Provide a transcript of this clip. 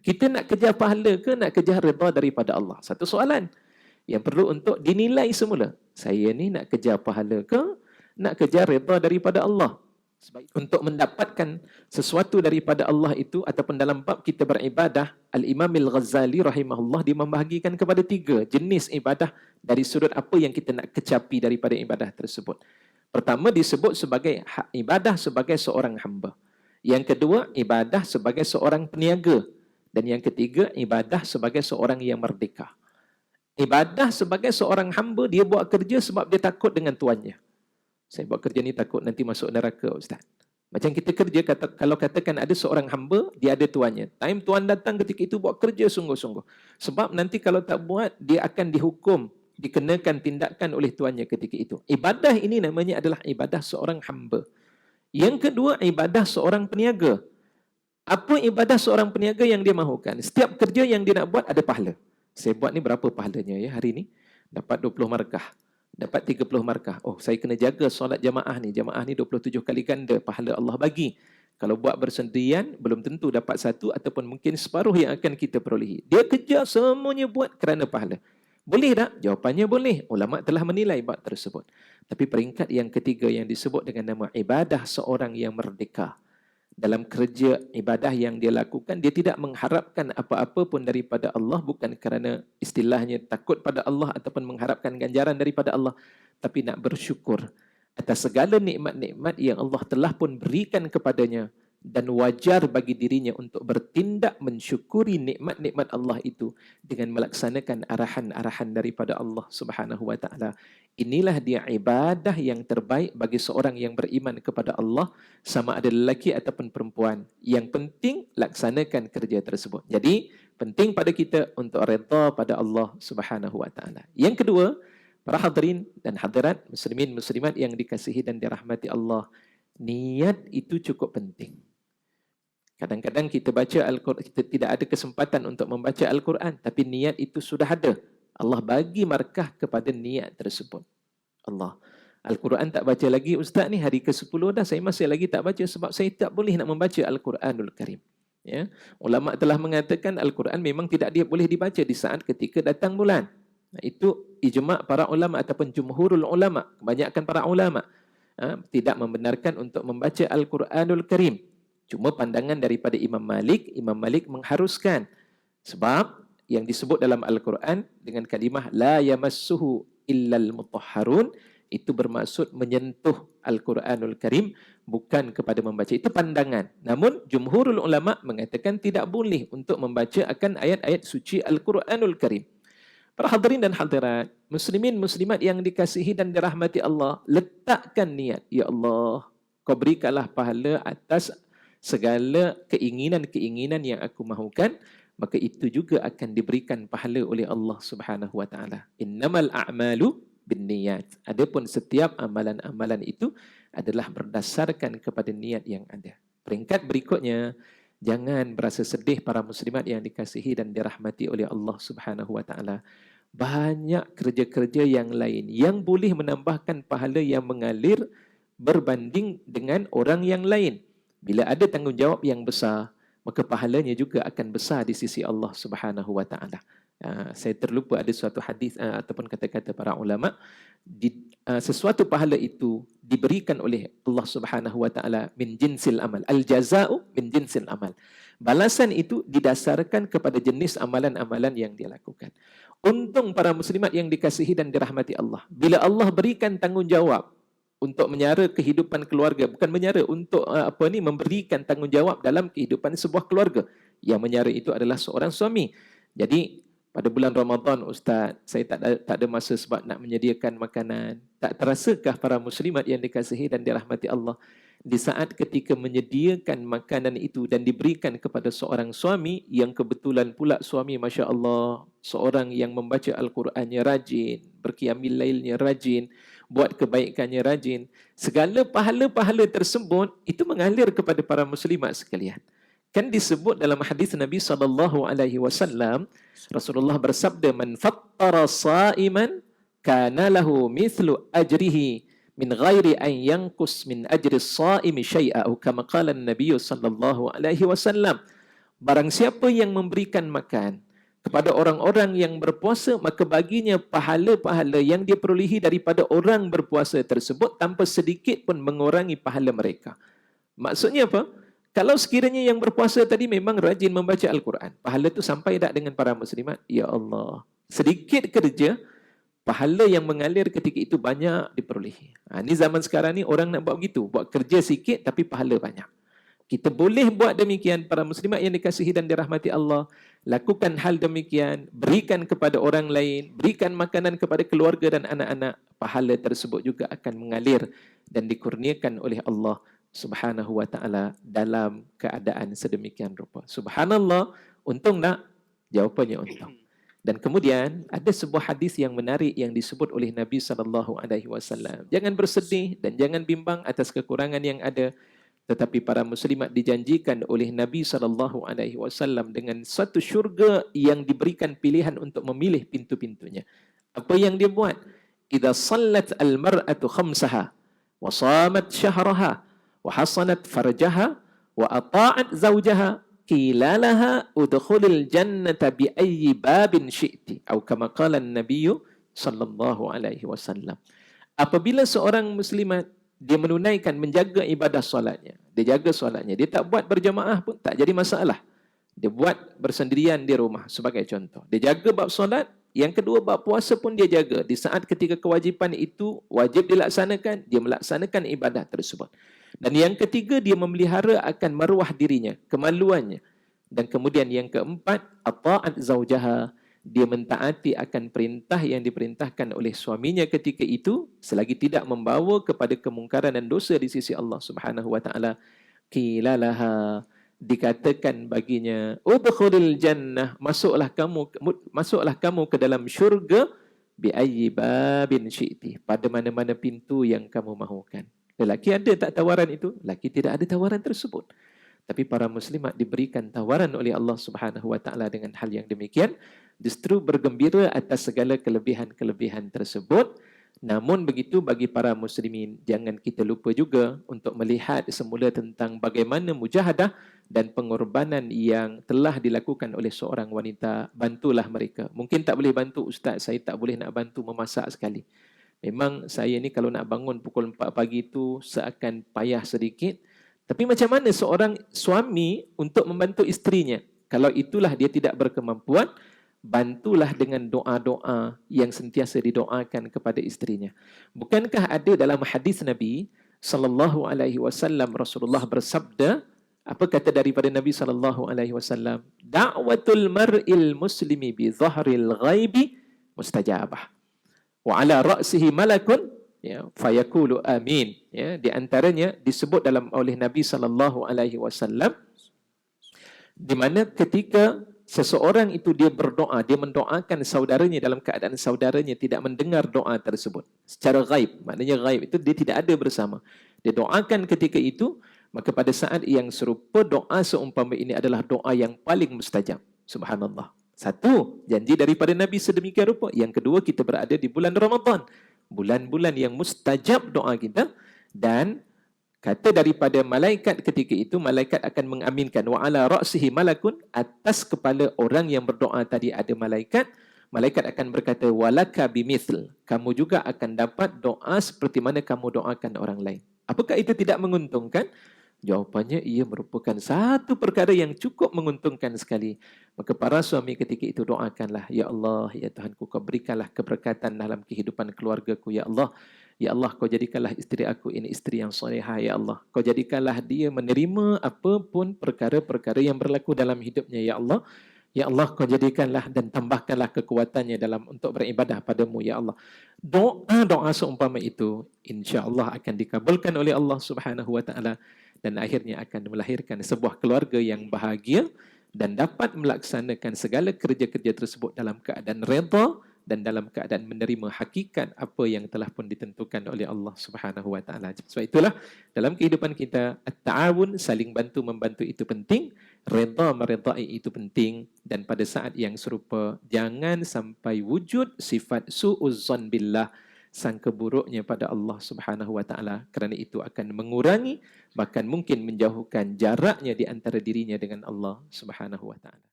Kita nak kejar pahala ke nak kejar redha daripada Allah? Satu soalan yang perlu untuk dinilai semula. Saya ni nak kejar pahala ke nak kejar redha daripada Allah? Sebab untuk mendapatkan sesuatu daripada Allah itu, ataupun dalam bab kita beribadah, Al-Imam Al-Ghazali rahimahullah dia membahagikan kepada 3 jenis ibadah dari sudut apa yang kita nak kecapi daripada ibadah tersebut. Pertama disebut sebagai ibadah sebagai seorang hamba. Yang kedua, ibadah sebagai seorang peniaga. Dan yang ketiga, ibadah sebagai seorang yang merdeka. Ibadah sebagai seorang hamba, dia buat kerja sebab dia takut dengan tuannya. Saya buat kerja ni takut nanti masuk neraka, Ustaz. Macam kita kerja, kalau katakan ada seorang hamba, dia ada tuannya. Time tuan datang ketika itu buat kerja sungguh-sungguh. Sebab nanti kalau tak buat, dia akan dihukum, dikenakan tindakan oleh tuannya ketika itu. Ibadah ini namanya adalah ibadah seorang hamba. Yang kedua, ibadah seorang peniaga. Apa ibadah seorang peniaga yang dia mahukan? Setiap kerja yang dia nak buat ada pahala. Saya buat ni berapa pahalanya ya hari ni? Dapat 20 markah. Dapat 30 markah. Oh, saya kena jaga solat jamaah ni. Jamaah ni 27 kali ganda pahala Allah bagi. Kalau buat bersendirian, belum tentu dapat 1 ataupun mungkin separuh yang akan kita perolehi. Dia kejar semuanya buat kerana pahala. Boleh tak? Jawapannya boleh. Ulama telah menilai bab tersebut. Tapi peringkat yang ketiga yang disebut dengan nama ibadah seorang yang merdeka. Dalam kerja ibadah yang dia lakukan, dia tidak mengharapkan apa-apa pun daripada Allah, bukan kerana istilahnya takut pada Allah ataupun mengharapkan ganjaran daripada Allah, tapi nak bersyukur atas segala nikmat-nikmat yang Allah telah pun berikan kepadanya, dan wajar bagi dirinya untuk bertindak mensyukuri nikmat-nikmat Allah itu dengan melaksanakan arahan-arahan daripada Allah Subhanahu wa taala. Inilah dia ibadah yang terbaik bagi seorang yang beriman kepada Allah, sama ada lelaki ataupun perempuan. Yang penting laksanakan kerja tersebut. Jadi penting pada kita untuk redha pada Allah Subhanahu wa taala. Yang kedua, para hadirin dan hadirat, muslimin muslimat yang dikasihi dan dirahmati Allah, niat itu cukup penting. Kadang-kadang kita baca Al-Quran, kita tidak ada kesempatan untuk membaca Al-Quran, tapi niat itu sudah ada. Allah bagi markah kepada niat tersebut. Allah. Al-Quran tak baca lagi, Ustaz ni hari ke-10 dah, saya masih lagi tak baca sebab saya tak boleh nak membaca Al-Quranul Karim. Ya? Ulama telah mengatakan Al-Quran memang tidak boleh dibaca di saat ketika datang bulan. Itu ijma' para ulama ataupun jumhurul ulama, kebanyakan para ulama tidak membenarkan untuk membaca Al-Quranul Karim. Cuma pandangan daripada Imam Malik mengharuskan. Sebab yang disebut dalam Al-Quran dengan kalimah la yamassuhu illal mutahharun, itu bermaksud menyentuh Al-Quranul Karim, bukan kepada membaca. Itu pandangan. Namun jumhurul ulama mengatakan tidak boleh untuk membaca akan ayat-ayat suci Al-Quranul Karim. Para hadirin dan hadirat, muslimin muslimat yang dikasihi dan dirahmati Allah, letakkan niat, ya Allah, kau berikanlah pahala atas segala keinginan-keinginan yang aku mahukan, maka itu juga akan diberikan pahala oleh Allah Subhanahu wa taala. Innamal a'malu binniyat. Adapun setiap amalan-amalan itu adalah berdasarkan kepada niat yang ada. Peringkat berikutnya, jangan berasa sedih para muslimat yang dikasihi dan dirahmati oleh Allah Subhanahu wa taala. Banyak kerja-kerja yang lain yang boleh menambahkan pahala yang mengalir berbanding dengan orang yang lain. Bila ada tanggungjawab yang besar, maka pahalanya juga akan besar di sisi Allah Subhanahu wa taala. Saya terlupa ada suatu hadis ataupun kata-kata para ulama, sesuatu pahala itu diberikan oleh Allah Subhanahu wa taala min jinsil amal. Al jazaa'u min jinsil amal. Balasan itu didasarkan kepada jenis amalan-amalan yang dia lakukan. Untung para muslimat yang dikasihi dan dirahmati Allah, bila Allah berikan tanggungjawab untuk menyara kehidupan keluarga, bukan menyara, untuk memberikan tanggungjawab dalam kehidupan sebuah keluarga. Yang menyara itu adalah seorang suami. Jadi pada bulan Ramadan, Ustaz, saya tak ada masa sebab nak menyediakan makanan. Tak terasakah para muslimat yang dikasihi dan dirahmati Allah, di saat ketika menyediakan makanan itu dan diberikan kepada seorang suami yang kebetulan pula suami Masya Allah, seorang yang membaca Al-Qurannya rajin, berqiyamil lailnya rajin, buat kebaikannya rajin, segala pahala-pahala tersebut itu mengalir kepada para muslimat sekalian. Kan disebut dalam hadis Nabi SAW, Rasulullah bersabda, man fattara sa'iman kana lahu mithlu ajrihi min ghairi an yanqus min ajri as-sa'imi syai'a, kama qala an-nabiy sallallahu alaihi wasallam. Barang siapa yang memberikan makan kepada orang-orang yang berpuasa, maka baginya pahala-pahala yang dia perolehi daripada orang berpuasa tersebut tanpa sedikit pun mengurangi pahala mereka. Maksudnya apa? Kalau sekiranya yang berpuasa tadi memang rajin membaca Al-Quran, pahala itu sampai tak dengan para muslimat? Ya Allah, sedikit kerja, pahala yang mengalir ketika itu banyak diperolehi. Ini zaman sekarang ni orang nak buat begitu, buat kerja sikit tapi pahala banyak. Kita boleh buat demikian, para muslimat yang dikasihi dan dirahmati Allah. Lakukan hal demikian, berikan kepada orang lain, berikan makanan kepada keluarga dan anak-anak. Pahala tersebut juga akan mengalir dan dikurniakan oleh Allah Subhanahu wa ta'ala dalam keadaan sedemikian rupa. Subhanallah, untung tak? Jawapannya untung. Dan kemudian ada sebuah hadis yang menarik yang disebut oleh Nabi SAW. Jangan bersedih dan jangan bimbang atas kekurangan yang ada. Tetapi para muslimat dijanjikan oleh Nabi SAW dengan satu syurga yang diberikan pilihan untuk memilih pintu-pintunya. Apa yang dia buat? Idza sallat al-mar'atu khamsaha wa shamat syahraha wa hasanat farjaha wa ata'at zawjaha qila laha udkhulil jannata bi ayyi babin syi'ti atau kama qala an-nabiy sallallahu alaihi wasallam. Apabila seorang muslimat dia menunaikan, menjaga ibadah solatnya, dia jaga solatnya, dia tak buat berjamaah pun tak jadi masalah, dia buat bersendirian di rumah sebagai contoh, dia jaga bab solat. Yang kedua, bab puasa pun dia jaga. Di saat ketika kewajipan itu wajib dilaksanakan, dia melaksanakan ibadah tersebut. Dan yang ketiga, dia memelihara akan maruah dirinya, kemaluannya. Dan kemudian yang keempat, ata'at zaujaha, dia mentaati akan perintah yang diperintahkan oleh suaminya ketika itu, selagi tidak membawa kepada kemungkaran dan dosa di sisi Allah Subhanahu wa ta'ala. Qila laha, dikatakan baginya, udkhulil jannah, masuklah kamu ke dalam syurga, bi ayyi babin syi'ti, pada mana-mana pintu yang kamu mahukan. Lelaki ada tak tawaran itu? Lelaki tidak ada tawaran tersebut. Tapi para muslimat diberikan tawaran oleh Allah Subhanahu wa ta'ala dengan hal yang demikian, justru bergembira atas segala kelebihan-kelebihan tersebut. Namun begitu, bagi para muslimin, jangan kita lupa juga untuk melihat semula tentang bagaimana mujahadah dan pengorbanan yang telah dilakukan oleh seorang wanita. Bantulah mereka. Mungkin tak boleh bantu, ustaz, saya tak boleh nak bantu memasak sekali. Memang saya ni kalau nak bangun pukul 4 pagi tu seakan payah sedikit. Tapi macam mana seorang suami untuk membantu isterinya? Kalau itulah dia tidak berkemampuan, bantulah dengan doa-doa yang sentiasa didoakan kepada isterinya. Bukankah ada dalam hadis Nabi sallallahu alaihi wasallam, Rasulullah bersabda, apa kata daripada Nabi sallallahu alaihi wasallam? Da'watul mar'il muslimi bi dhahril ghaibi mustajabah. Wa ala ra'sihi malakun ya fayaqulu amin. Ya, di antaranya disebut dalam oleh Nabi sallallahu alaihi wasallam, di mana ketika seseorang itu dia berdoa, dia mendoakan saudaranya dalam keadaan saudaranya tidak mendengar doa tersebut secara ghaib, maknanya ghaib itu dia tidak ada bersama, dia doakan ketika itu, maka pada saat yang serupa doa seumpama ini adalah doa yang paling mustajab. Subhanallah. Satu, janji daripada Nabi sedemikian rupa. Yang kedua, kita berada di bulan Ramadan, bulan-bulan yang mustajab doa kita. Dan kata daripada malaikat ketika itu, malaikat akan mengaminkan, wa ala ra'sihi malakun, atas kepala orang yang berdoa tadi ada malaikat. Malaikat akan berkata, walaka bimithl, kamu juga akan dapat doa seperti mana kamu doakan orang lain. Apakah itu tidak menguntungkan? Jawapannya, ia merupakan satu perkara yang cukup menguntungkan sekali. Maka para suami ketika itu doakanlah, ya Allah, ya Tuhanku, kau berikanlah keberkatan dalam kehidupan keluargaku, ya Allah. Ya Allah, kau jadikanlah isteri aku ini isteri yang solehah, ya Allah. Kau jadikanlah dia menerima apapun perkara-perkara yang berlaku dalam hidupnya, ya Allah. Ya Allah, kau jadikanlah dan tambahkanlah kekuatannya dalam untuk beribadah padamu, ya Allah. Doa-doa seumpama itu, insya-Allah akan dikabulkan oleh Allah Subhanahu wa ta'ala. Dan akhirnya akan melahirkan sebuah keluarga yang bahagia dan dapat melaksanakan segala kerja-kerja tersebut dalam keadaan redha dan dalam keadaan menerima hakikat apa yang telah pun ditentukan oleh Allah Subhanahu wa taala. Sebab itulah dalam kehidupan kita, at-ta'awun, saling bantu-membantu itu penting, redha meredai itu penting, dan pada saat yang serupa jangan sampai wujud sifat su'uzzan billah, sangka buruknya pada Allah Subhanahu wa taala, kerana itu akan mengurangi, bahkan mungkin menjauhkan jaraknya di antara dirinya dengan Allah Subhanahu wa taala.